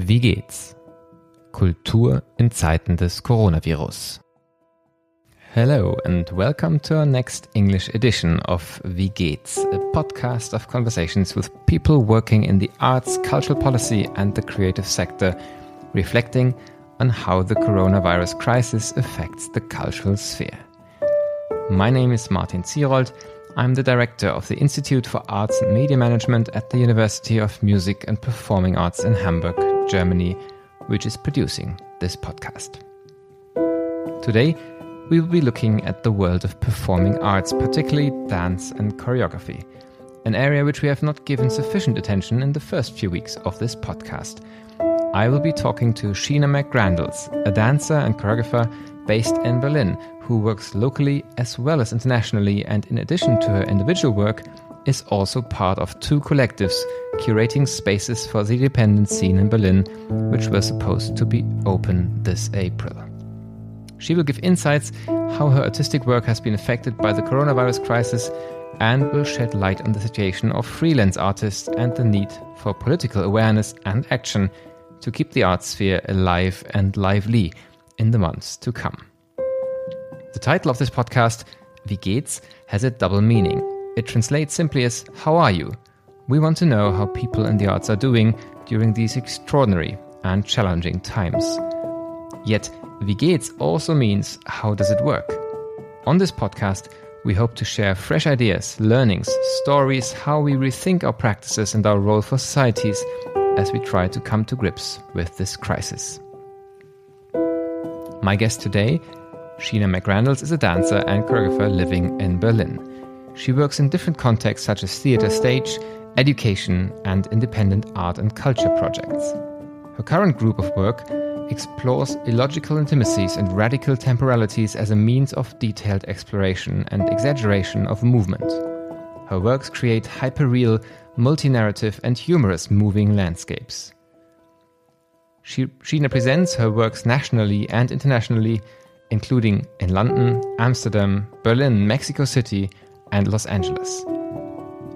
Wie geht's? Kultur in Zeiten des Coronavirus. Hello and welcome to our next English edition of Wie geht's, a podcast of conversations with people working in the arts, cultural policy and the creative sector, reflecting on how the coronavirus crisis affects the cultural sphere. My name is Martin Zierold. I'm the director of the Institute for Arts and Media Management at the University of Music and Performing Arts in Hamburg, Germany, which is producing this podcast. Today, we will be looking at the world of performing arts, particularly dance and choreography, an area which we have not given sufficient attention in the first few weeks of this podcast. I will be talking to Sheena McGrandles, a dancer and choreographer based in Berlin, who works locally as well as internationally, and in addition to her individual work, is also part of two collectives curating spaces for the independent scene in Berlin, which were supposed to be open this April. She will give insights how her artistic work has been affected by the coronavirus crisis and will shed light on the situation of freelance artists and the need for political awareness and action to keep the art sphere alive and lively in the months to come. The title of this podcast, Wie geht's, has a double meaning. It translates simply as, how are you? We want to know how people in the arts are doing during these extraordinary and challenging times. Yet, Wie geht's also means, how does it work? On this podcast, we hope to share fresh ideas, learnings, stories, how we rethink our practices and our role for societies as we try to come to grips with this crisis. My guest today, Sheena McGrandles, is a dancer and choreographer living in Berlin. She works in different contexts such as theatre stage, education, and independent art and culture projects. Her current group of work explores illogical intimacies and radical temporalities as a means of detailed exploration and exaggeration of movement. Her works create hyperreal, multi-narrative and humorous moving landscapes. Sheena presents her works nationally and internationally, including in London, Amsterdam, Berlin, Mexico City, and Los Angeles.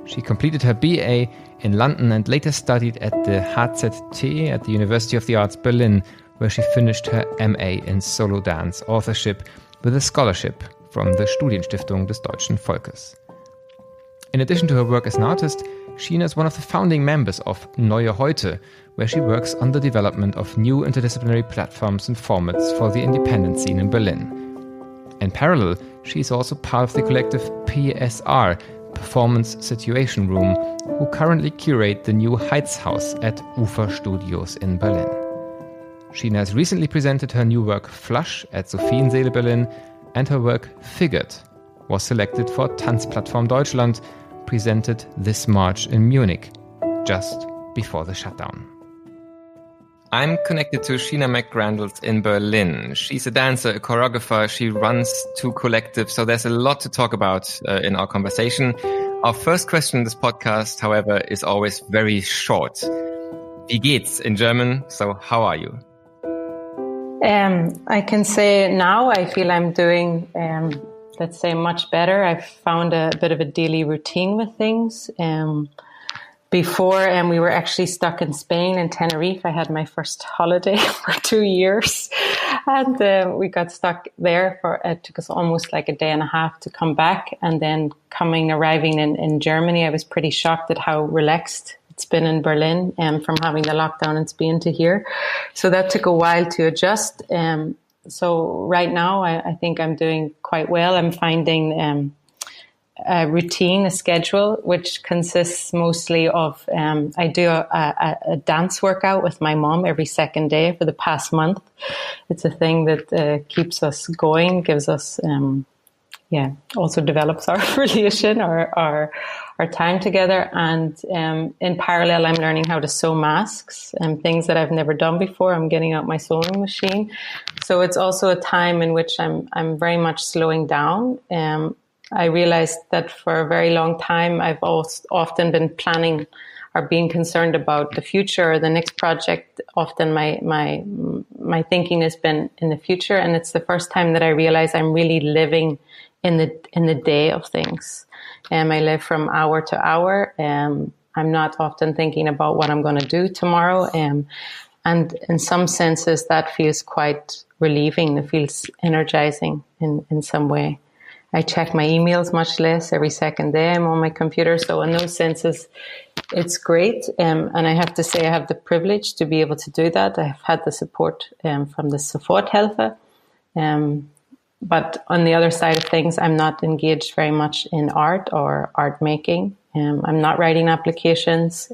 She completed her BA in London and later studied at the HZT at the University of the Arts Berlin, where she finished her MA in solo dance authorship with a scholarship from the Studienstiftung des Deutschen Volkes. In addition to her work as an artist, Sheena is one of the founding members of Neue Heute, where she works on the development of new interdisciplinary platforms and formats for the independent scene in Berlin. In parallel, she is also part of the collective PSR, Performance Situation Room, who currently curate the new Heights House at Ufer Studios in Berlin. Sheena has recently presented her new work Flush at Sophienseele Berlin, and her work Figured was selected for Tanzplattform Deutschland, presented this March in Munich, just before the shutdown. I'm connected to Sheena McGrandles in Berlin. She's a dancer, a choreographer. She runs two collectives, so there's a lot to talk about in our conversation. Our first question in this podcast, however, is always very short. Wie geht's in German? So how are you? I can say now I feel I'm doing, let's say, much better. I've found a bit of a daily routine with things. Before, we were actually stuck in Spain, in Tenerife. I had my first holiday for 2 years, and we got stuck there it took us almost like a day and a half to come back. And then arriving in Germany, I was pretty shocked at how relaxed it's been in Berlin, from having the lockdown in Spain to here. So that took a while to adjust. So right now, I think I'm doing quite well. I'm finding a routine, a schedule, which consists mostly of, I do a dance workout with my mom every second day for the past month. It's a thing that keeps us going, gives us, also develops our relation, our time together. And in parallel, I'm learning how to sew masks and things that I've never done before. I'm getting out my sewing machine. So it's also a time in which I'm very much slowing down. I realized that for a very long time, I've often been planning or being concerned about the future or the next project. Often my thinking has been in the future, and it's the first time that I realize I'm really living in the day of things. I live from hour to hour. I'm not often thinking about what I'm going to do tomorrow. And in some senses, that feels quite relieving. It feels energizing in some way. I check my emails much less. Every second day I'm on my computer. So in those senses, it's great. And I have to say I have the privilege to be able to do that. I've had the support from the Soforthilfe. But on the other side of things, I'm not engaged very much in art or art making. I'm not writing applications.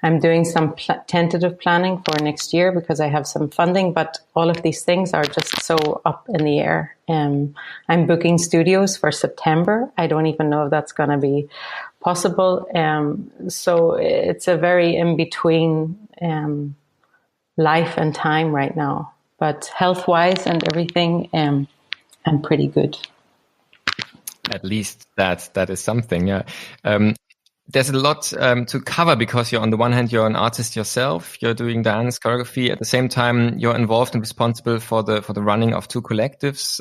I'm doing some tentative planning for next year because I have some funding, but all of these things are just so up in the air. I'm booking studios for September. I don't even know if that's going to be possible. So it's a very in-between life and time right now. But health-wise and everything, I'm pretty good. At least that is something, yeah. There's a lot to cover because on the one hand, you're an artist yourself. You're doing dance choreography. At the same time, you're involved and responsible for the running of two collectives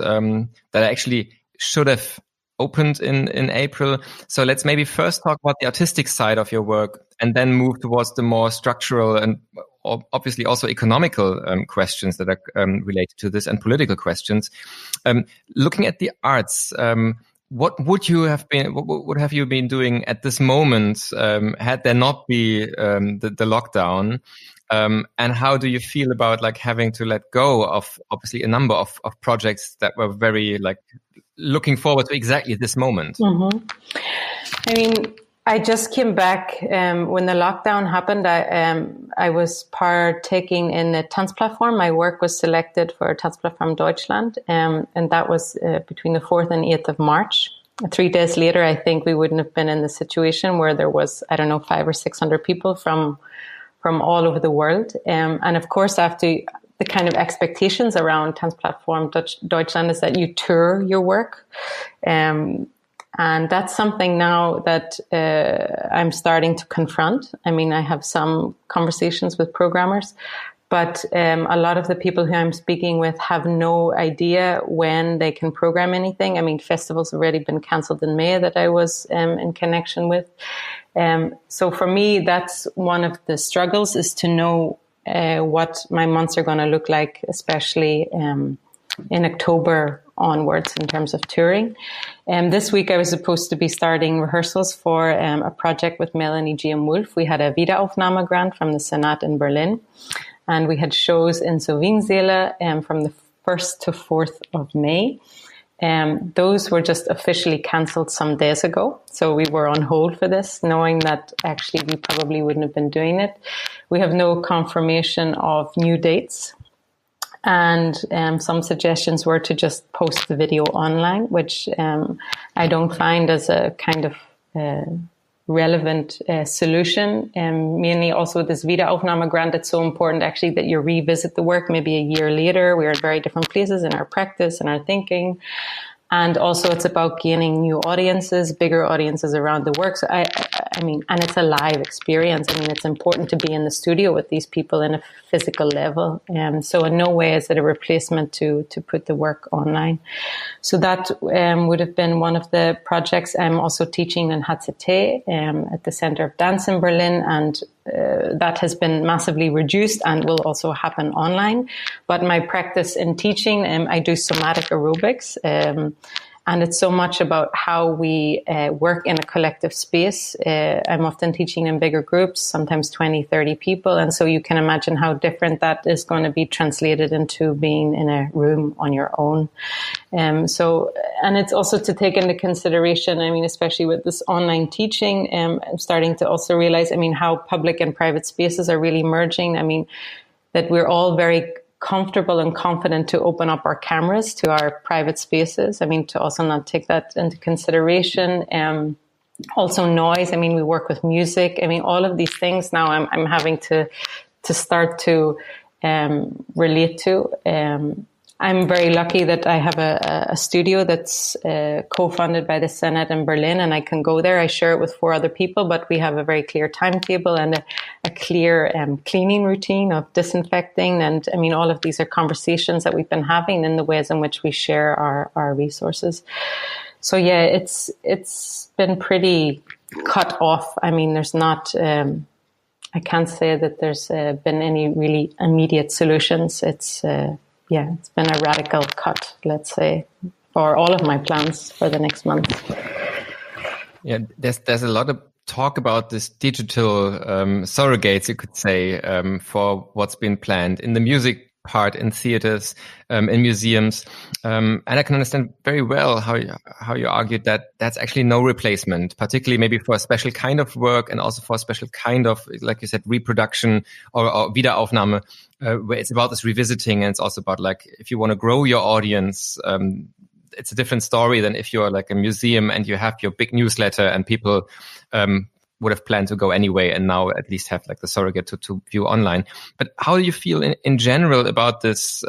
that actually should have opened in April. So let's maybe first talk about the artistic side of your work and then move towards the more structural and obviously also economical questions that are related to this and political questions. Looking at the arts, what would you have been doing at this moment had there not be the lockdown? And how do you feel about like having to let go of obviously a number of projects that were very like looking forward to exactly this moment? Mm-hmm. I mean, I just came back when the lockdown happened. I was partaking in a Tanzplattform. My work was selected for Tanzplattform Deutschland, and that was between the 4th and 8th of March. 3 days later, I think we wouldn't have been in the situation where there was, 500 or 600 people from all over the world. And of course, after the kind of expectations around Tanzplattform Deutschland is that you tour your work. And that's something now that I'm starting to confront. I mean, I have some conversations with programmers, but a lot of the people who I'm speaking with have no idea when they can program anything. I mean, festivals have already been cancelled in May that I was in connection with. So for me, that's one of the struggles, is to know what my months are going to look like, especially in October onwards in terms of touring. This week I was supposed to be starting rehearsals for a project with Melanie G. M. Wolf. We had a Wiederaufnahme grant from the Senat in Berlin, and we had shows in Sowienseele from the 1st to 4th of May. Those were just officially cancelled some days ago. So we were on hold for this, knowing that actually we probably wouldn't have been doing it. We have no confirmation of new dates. And some suggestions were to just post the video online, which I don't find as a kind of relevant solution. Mainly also this Wiederaufnahme grant, it's so important actually that you revisit the work maybe a year later. We're at very different places in our practice and our thinking. And also it's about gaining new audiences, bigger audiences around the work. So I mean, and it's a live experience. I mean, it's important to be in the studio with these people in a physical level. So in no way is it a replacement to put the work online. So that would have been one of the projects. I'm also teaching in HZT at the Center of Dance in Berlin, and that has been massively reduced and will also happen online. But my practice in teaching, I do somatic aerobics. And it's so much about how we work in a collective space. I'm often teaching in bigger groups, sometimes 20, 30 people. And so you can imagine how different that is going to be translated into being in a room on your own. And it's also to take into consideration, I mean, especially with this online teaching, I'm starting to also realize, I mean, how public and private spaces are really merging. I mean, that we're all very comfortable and confident to open up our cameras to our private spaces. I mean, to also not take that into consideration. Also noise. I mean, we work with music. I mean, all of these things now I'm having to start to relate to. I'm very lucky that I have a studio that's co-funded by the Senat in Berlin, and I can go there. I share it with 4 other people, but we have a very clear timetable and a clear cleaning routine of disinfecting. And I mean, all of these are conversations that we've been having in the ways in which we share our resources. So yeah, it's been pretty cut off. I mean, there's not I can't say that there's been any really immediate solutions. It's it's been a radical cut, let's say, for all of my plans for the next month. Yeah, there's a lot of talk about this digital surrogates, you could say, for what's been planned in the music part, in theaters, in museums, and I can understand very well how you argued that that's actually no replacement, particularly maybe for a special kind of work and also for a special kind of, like you said, reproduction or Wiederaufnahme, where it's about this revisiting, and it's also about, like, if you want to grow your audience, it's a different story than if you're like a museum and you have your big newsletter and people would have planned to go anyway and now at least have like the surrogate to view online. But how do you feel in general about this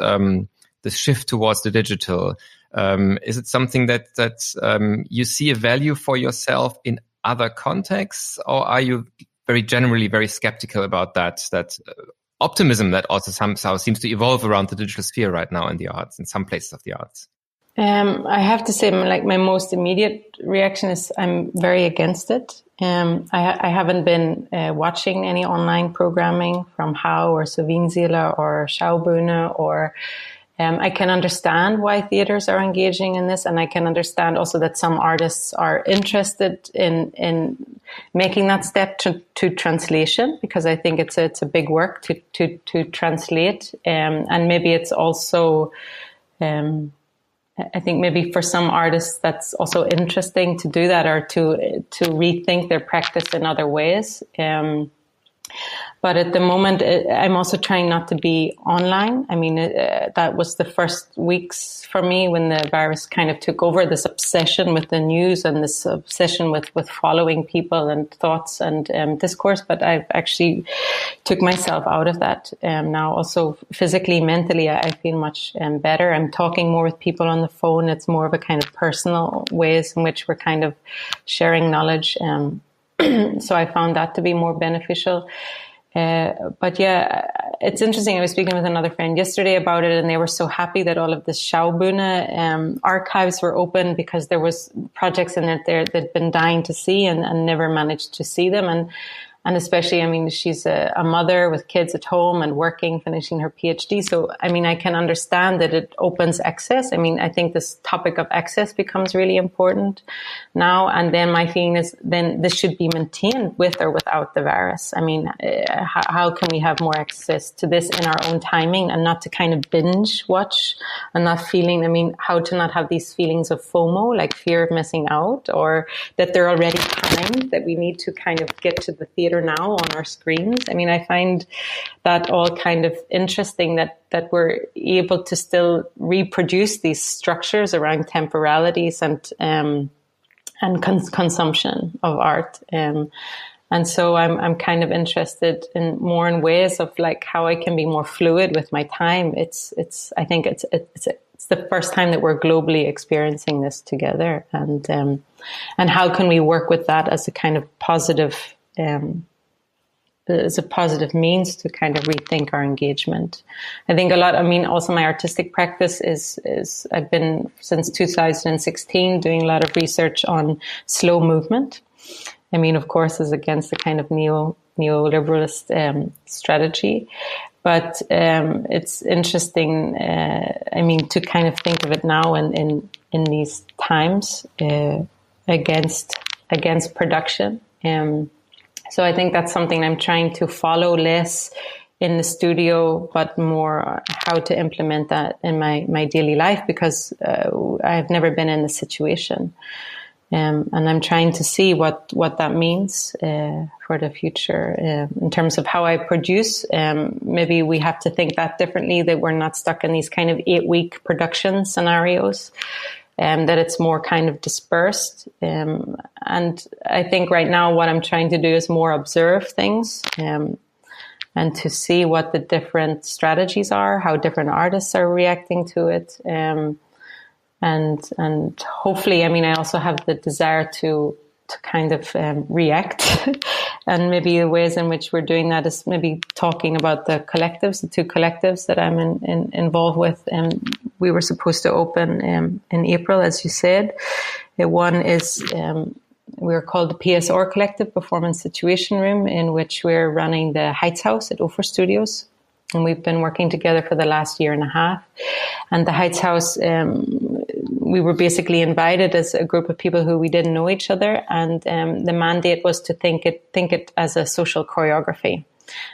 this shift towards the digital? Is it something that you see a value for yourself in other contexts, or are you very generally very skeptical about that optimism that also somehow seems to evolve around the digital sphere right now in the arts, in some places of the arts? I have to say, like, my most immediate reaction is I'm very against it. I haven't been watching any online programming from How or Sovinsila or Schaubühne, or I can understand why theaters are engaging in this, and I can understand also that some artists are interested in making that step to translation, because I think it's a big work to translate, and maybe it's also. I think maybe for some artists that's also interesting to do that, or to rethink their practice in other ways. But at the moment, I'm also trying not to be online. I mean, that was the first weeks for me when the virus kind of took over, this obsession with the news and this obsession with following people and thoughts and discourse. But I've actually took myself out of that. Now also physically, mentally, I feel much better. I'm talking more with people on the phone. It's more of a kind of personal ways in which we're kind of sharing knowledge. So I found that to be more beneficial. But yeah, it's interesting. I was speaking with another friend yesterday about it, and they were so happy that all of the Schaubühne archives were open, because there was projects in it there that had been dying to see and never managed to see them. And especially, I mean, she's a mother with kids at home and working, finishing her PhD. So, I mean, I can understand that it opens access. I mean, I think this topic of access becomes really important now. And then my feeling is then this should be maintained with or without the virus. I mean, how can we have more access to this in our own timing and not to kind of binge watch and not feeling, I mean, how to not have these feelings of FOMO, like fear of missing out, or that they're already timed, that we need to kind of get to the theater now on our screens. I mean, I find that all kind of interesting that we're able to still reproduce these structures around temporalities and consumption of art. And so I'm kind of interested in more in ways of like how I can be more fluid with my time. I think it's the first time that we're globally experiencing this together, and how can we work with that as a kind of positive means to kind of rethink our engagement. I think a lot, I mean, also my artistic practice is I've been since 2016 doing a lot of research on slow movement. I mean, of course, is against the kind of neoliberalist strategy. But it's interesting, I mean, to kind of think of it now in these times against production. So I think that's something I'm trying to follow less in the studio, but more how to implement that in my daily life, because I've never been in this situation. And I'm trying to see what that means for the future in terms of how I produce. Maybe we have to think that differently, that we're not stuck in these kind of 8-week production scenarios, that it's more kind of dispersed. And I think right now what I'm trying to do is more observe things and to see what the different strategies are, how different artists are reacting to it. And hopefully, I mean, I also have the desire to kind of react. And maybe the ways in which we're doing that is maybe talking about the collectives, the 2 collectives that I'm involved with. And we were supposed to open in April, as you said. One is we're called the PSR Collective Performance Situation Room, in which we're running the Heights House at Ofer Studios. And we've been working together for the last year and a half. And the Heights House, we were basically invited as a group of people who we didn't know each other. And the mandate was to think it as a social choreography,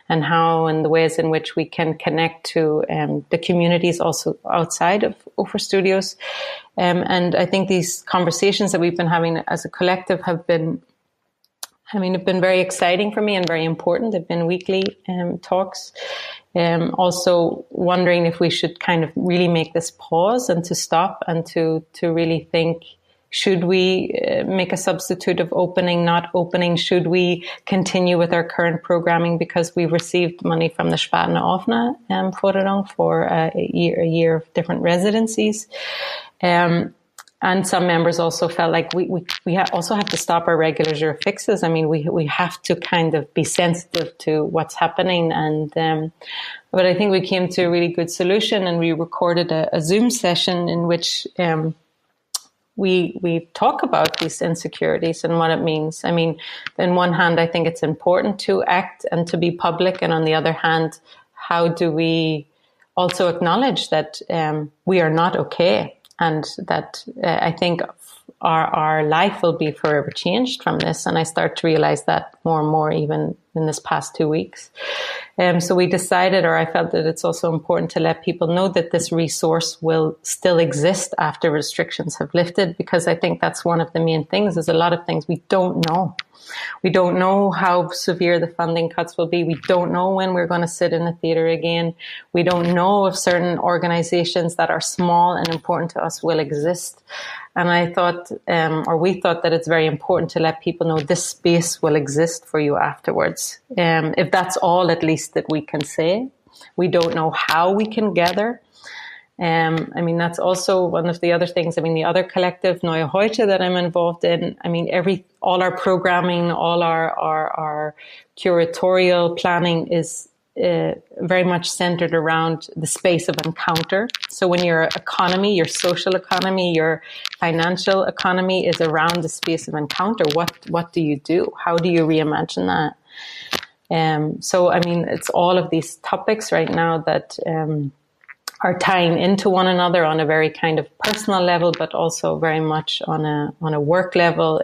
and how and the ways in which we can connect to the communities also outside of Ofer Studios. And I think these conversations that we've been having as a collective have been very exciting for me and very important. They've been weekly talks. Also wondering if we should kind of really make this pause and to stop and to really think, should we make a substitute of opening, not opening? Should we continue with our current programming because we've received money from the Spartana Offene Forderung for a year of different residencies? And some members also felt like we also have to stop our regular jour fixes. I mean, we have to kind of be sensitive to what's happening. And but I think we came to a really good solution, and we recorded a Zoom session in which we talk about these insecurities and what it means. I mean, on one hand, I think it's important to act and to be public, and on the other hand, how do we also acknowledge that we are not okay? And that I think our life will be forever changed from this. And I start to realize that more and more, even in this past 2 weeks. So we decided, or I felt that it's also important to let people know that this resource will still exist after restrictions have lifted, because I think that's one of the main things. Is a lot of things we don't know. We don't know how severe the funding cuts will be. We don't know when we're going to sit in a theater again. We don't know if certain organizations that are small and important to us will exist. And I thought, we thought that it's very important to let people know this space will exist for you afterwards. If that's all, at least, that we can say. We don't know how we can gather. I mean, that's also one of the other things. I mean, the other collective, Neue Heute, that I'm involved in, I mean, all our programming, all our curatorial planning is very much centered around the space of encounter. So when your economy, your social economy, your financial economy is around the space of encounter, what do you do? How do you reimagine that? So, I mean, it's all of these topics right now that are tying into one another on a very kind of personal level, but also very much on a work level,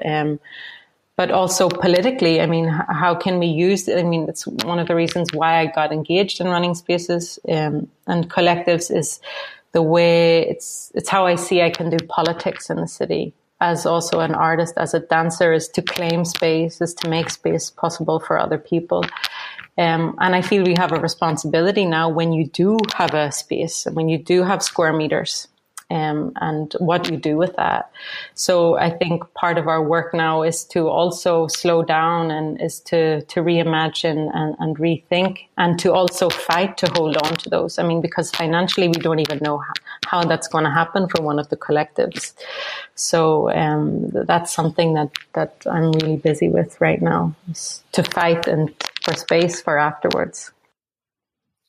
but also politically. I mean, how can we use it? I mean, it's one of the reasons why I got engaged in running spaces and collectives is the way it's how I see I can do politics in the city. As also an artist, as a dancer, is to claim space, is to make space possible for other people. And I feel we have a responsibility now when you do have a space and when you do have square meters, and what you do with that. So I think part of our work now is to also slow down and is to reimagine and rethink, and to also fight to hold on to those. I mean, because financially we don't even know how that's going to happen for one of the collectives. So that's something that I'm really busy with right now, is to fight and for space for afterwards.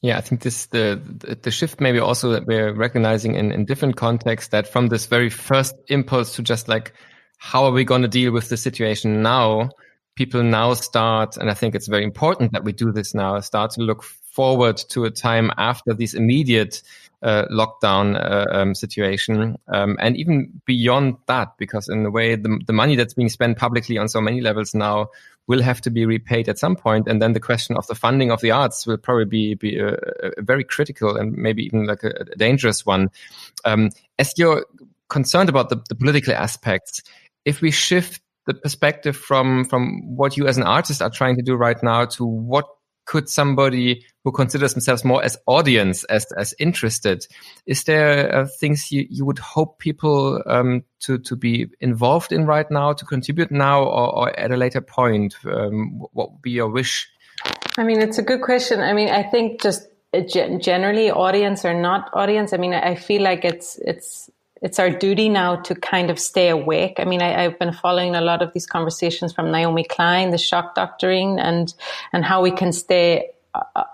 Yeah, I think the shift maybe also that we're recognizing in different contexts, that from this very first impulse to just like, how are we going to deal with the situation now? People now start, and I think it's very important that we do this now, start to look forward to a time after this immediate lockdown situation, and even beyond that, because in a way the money that's being spent publicly on so many levels now will have to be repaid at some point. And then the question of the funding of the arts will probably be a very critical and maybe even like a dangerous one. As you're concerned about the political aspects, if we shift the perspective from what you as an artist are trying to do right now to what could somebody who considers themselves more as audience, as interested, is there things you would hope people to be involved in right now, to contribute now, or at a later point? What would be your wish? I mean, it's a good question. I mean, I think just generally, audience or not audience, I mean, I feel like it's our duty now to kind of stay awake. I mean, I've been following a lot of these conversations from Naomi Klein, the shock doctoring, and how we can stay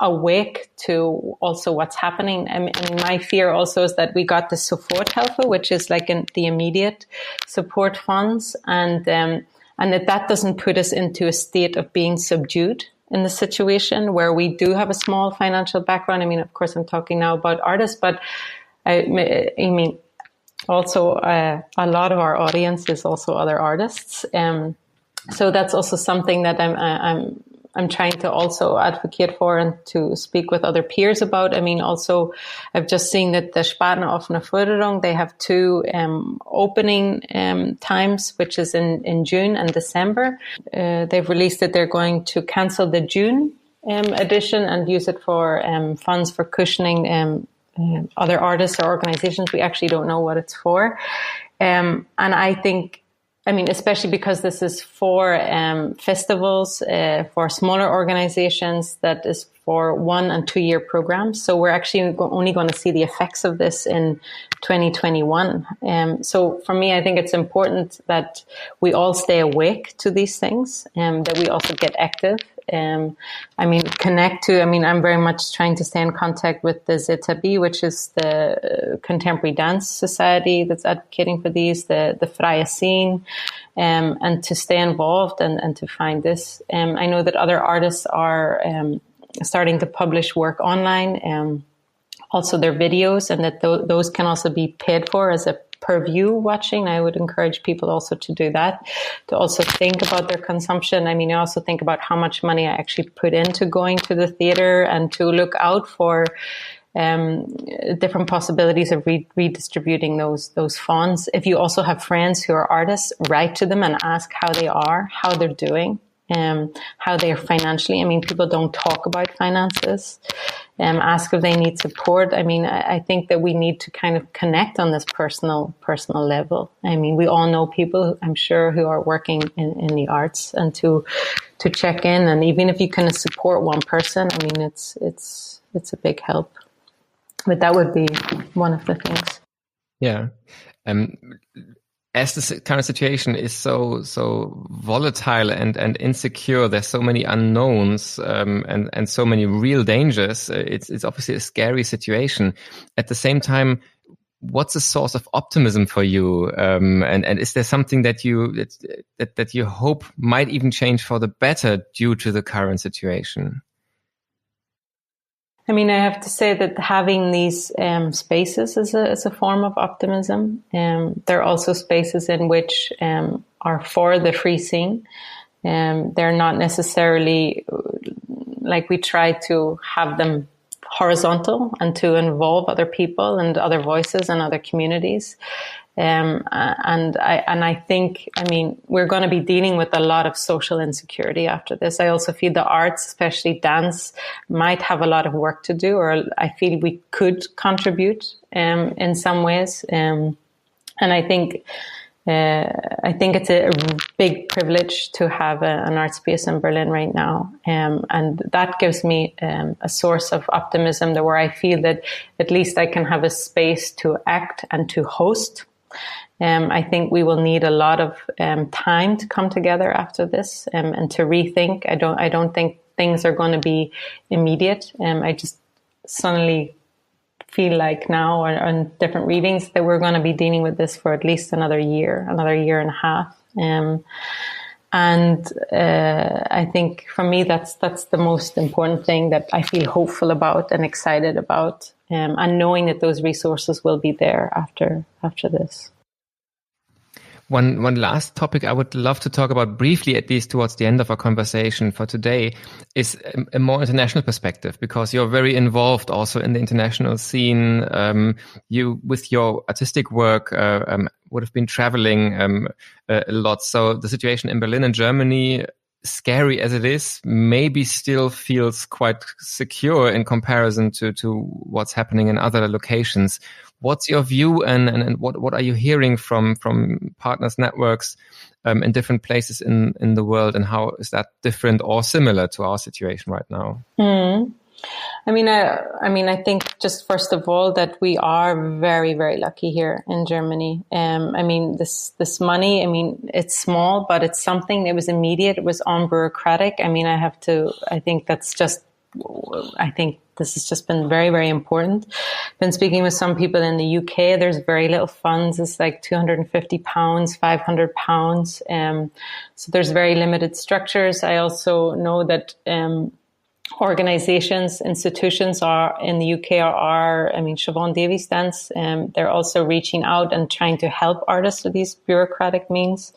awake to also what's happening. I mean, my fear also is that we got the Soforthilfe, which is like the immediate support funds, and and that doesn't put us into a state of being subdued in the situation where we do have a small financial background. I mean, of course, I'm talking now about artists, but I mean, also a lot of our audience is also other artists. So that's also something that I'm trying to also advocate for and to speak with other peers about. I mean, also, I've just seen that the Spartner offene Förderung, they have 2 opening times, which is in June and December. They've released that they're going to cancel the June edition and use it for funds for cushioning other artists or organizations. We actually don't know what it's for. And I think, I mean, especially because this is for festivals, for smaller organizations, that is for 1 and 2 year programs. So we're actually only going to see the effects of this in 2021. So for me, I think it's important that we all stay awake to these things, that we also get active. I mean, I'm very much trying to stay in contact with the ZB, which is the Contemporary Dance Society that's advocating for these, the Freie Scene, and to stay involved and to find this. I know that other artists are starting to publish work online, also their videos, and that those can also be paid for as a per view watching. I would encourage people also to do that, to also think about their consumption. I mean, I also think about how much money I actually put into going to the theater, and to look out for different possibilities of redistributing those funds. If you also have friends who are artists, write to them and ask how they are, how they're doing, how they are financially. I mean, people don't talk about finances. Ask if they need support. I mean, I think that we need to kind of connect on this personal level. I mean, we all know people, I'm sure, who are working in the arts, and to check in, and even if you can support one person, I mean, it's a big help. But that would be one of the things. Yeah. As the current situation is so volatile and insecure, there's so many unknowns and so many real dangers. It's obviously a scary situation. At the same time, what's a source of optimism for you? And is there something that you hope might even change for the better due to the current situation? I mean, I have to say that having these spaces is a form of optimism. There are also spaces in which are for the free scene. They're not necessarily like we try to have them horizontal and to involve other people and other voices and other communities. And I think, I mean, we're going to be dealing with a lot of social insecurity after this. I also feel the arts, especially dance, might have a lot of work to do, or I feel we could contribute in some ways. And I think it's a big privilege to have an art space in Berlin right now. And that gives me a source of optimism where I feel that at least I can have a space to act and to host. I think we will need a lot of time to come together after this and to rethink. I don't think things are going to be immediate. I just suddenly feel like now on different readings that we're going to be dealing with this for at least another year and a half. And I think for me, that's the most important thing that I feel hopeful about and excited about, and knowing that those resources will be there after this. One last topic I would love to talk about briefly, at least towards the end of our conversation for today, is a more international perspective, because you're very involved also in the international scene. You, with your artistic work, would have been traveling a lot. So the situation in Berlin and Germany, scary as it is, maybe still feels quite secure in comparison to what's happening in other locations. What's your view, and what are you hearing from partners, networks in different places in the world, and how is that different or similar to our situation right now? I mean, I think just first of all that we are very, very lucky here in Germany. I mean, this money, I mean, it's small, but it's something that was immediate. It was unbureaucratic. I mean, I think that's just I think this has just been very, very important. Been speaking with some people in the UK. There's very little funds. It's like £250, £500. So there's very limited structures. I also know that organizations, institutions are in the UK Siobhan Davies Dance, they're also reaching out and trying to help artists with these bureaucratic means.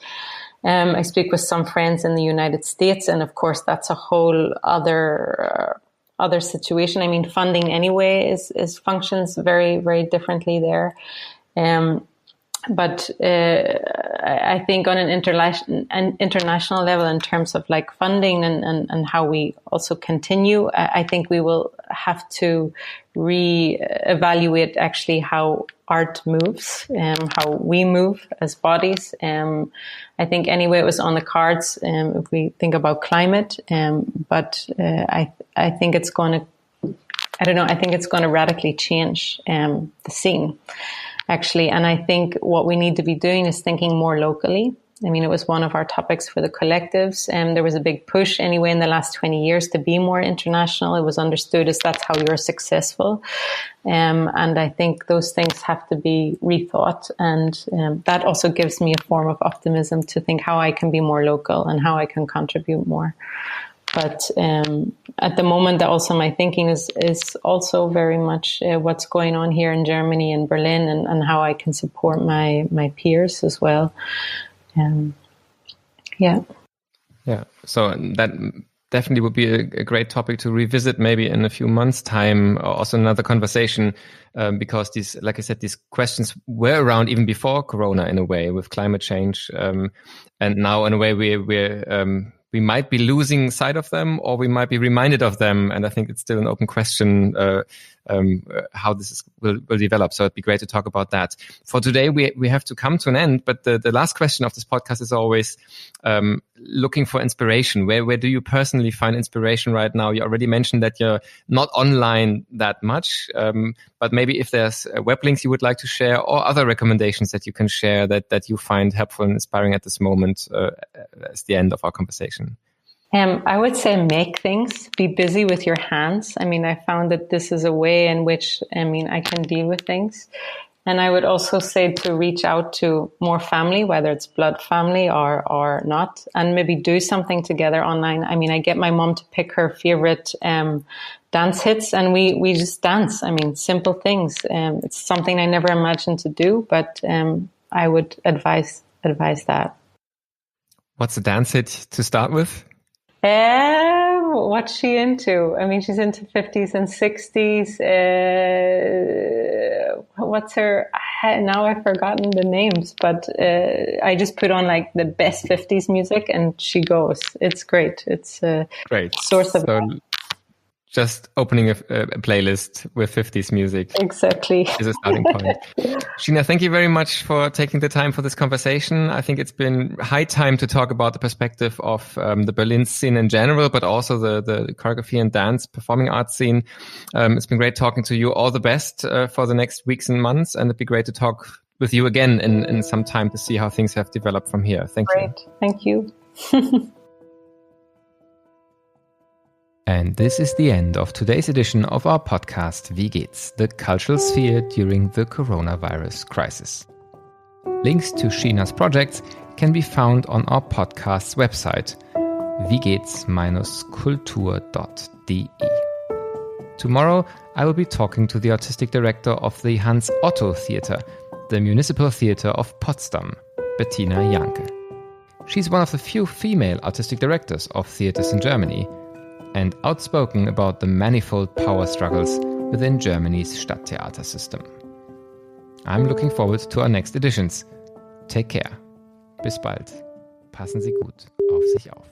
I speak with some friends in the United States, and of course that's a whole other situation. I mean, funding anyway is functions very, very differently there. But I think on an international level, in terms of like funding and how we also continue, I think we will have to re-evaluate actually how art moves, how we move as bodies. I think anyway it was on the cards if we think about climate, but I think it's going to, I think it's going to radically change the scene, actually. And I think what we need to be doing is thinking more locally. I mean, it was one of our topics for the collectives, and there was a big push anyway in the last 20 years to be more international. It was understood as that's how you're successful. And I think those things have to be rethought. And that also gives me a form of optimism to think how I can be more local and how I can contribute more. But at the moment, also my thinking is also very much what's going on here in Germany and Berlin, and how I can support my peers as well. Yeah. So that definitely would be a great topic to revisit maybe in a few months' time, or also another conversation, because these, like I said, these questions were around even before Corona in a way, with climate change, and now in a way we might be losing sight of them, or we might be reminded of them. And I think it's still an open question how this will develop. So it'd be great to talk about that. For today, we have to come to an end. But the last question of this podcast is always looking for inspiration. Where do you personally find inspiration right now? You already mentioned that you're not online that much, but maybe if there's web links you would like to share, or other recommendations that you can share that you find helpful and inspiring at this moment as the end of our conversation. I would say make things, be busy with your hands. I mean, I found that this is a way in which, I can deal with things. And I would also say to reach out to more family, whether it's blood family or not, and maybe do something together online. I mean, I get my mom to pick her favorite dance hits, and we just dance. I mean, simple things. It's something I never imagined to do, but I would advise that. What's a dance hit to start with? What's she into? I mean, she's into 50s and 60s. What's her? Now I've forgotten the names, but I just put on like the best 50s music, and she goes. It's great. It's a great source of. Just opening a playlist with 50s music. Exactly. Is a starting point. Sheena, thank you very much for taking the time for this conversation. I think it's been high time to talk about the perspective of the Berlin scene in general, but also the choreography and dance performing arts scene. It's been great talking to you. All the best for the next weeks and months. And it'd be great to talk with you again in some time to see how things have developed from here. Thank you. Great. Thank you. And this is the end of today's edition of our podcast, Wie geht's? The cultural sphere during the coronavirus crisis. Links to Sheena's projects can be found on our podcast's website, wiegehts-kultur.de. Tomorrow, I will be talking to the artistic director of the Hans Otto Theater, the municipal theater of Potsdam, Bettina Janke. She's one of the few female artistic directors of theaters in Germany, and outspoken about the manifold power struggles within Germany's Stadttheater system. I'm looking forward to our next editions. Take care. Bis bald. Passen Sie gut auf sich auf.